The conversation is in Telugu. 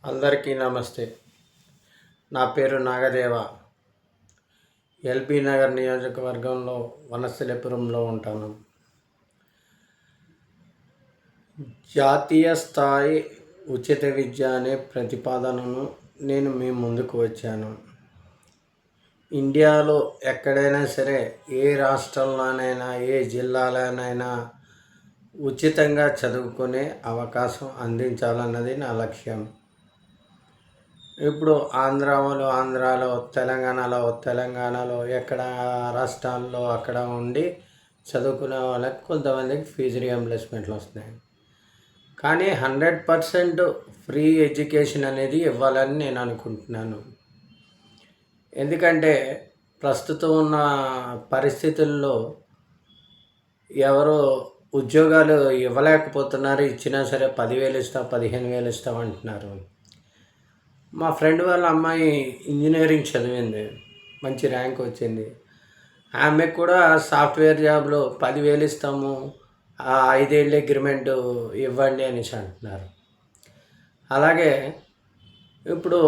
అందరికీ నమస్తే. నా పేరు నాగదేవ. ఎల్బీ నగర్ నియోజకవర్గంలో వనస్థలిపురంలో ఉంటాను. జాతీయ స్థాయి ఉచిత విద్య అనే ప్రతిపాదనను నేను మీ ముందుకు వచ్చాను. ఇండియాలో ఎక్కడైనా సరే, ఏ రాష్ట్రంలోనైనా, ఏ జిల్లాలోనైనా ఉచితంగా చదువుకునే అవకాశం అందించాలన్నది నా లక్ష్యం. ఇప్పుడు ఆంధ్రాలో, తెలంగాణలో ఎక్కడ రాష్ట్రాల్లో అక్కడ ఉండి చదువుకునే వాళ్ళకి కొంతమందికి ఫీజు రియంబర్స్మెంట్లు వస్తున్నాయి. కానీ 100% ఫ్రీ ఎడ్యుకేషన్ అనేది ఇవ్వాలని నేను అనుకుంటున్నాను. ఎందుకంటే ప్రస్తుతం ఉన్న పరిస్థితుల్లో ఎవరు ఉద్యోగాలు ఇవ్వలేకపోతున్నారు. ఇచ్చినా సరే 10,000 ఇస్తాం, 15,000 ఇస్తాం అంటున్నారు. మా ఫ్రెండ్ వాళ్ళ అమ్మాయి ఇంజనీరింగ్ చదివింది, మంచి ర్యాంక్ వచ్చింది. ఆమెకు కూడా సాఫ్ట్వేర్ జాబ్లో 10,000 ఇస్తాము, 5 ఏళ్ళ అగ్రిమెంట్ ఇవ్వండి అనేసి అంటున్నారు. అలాగే ఇప్పుడు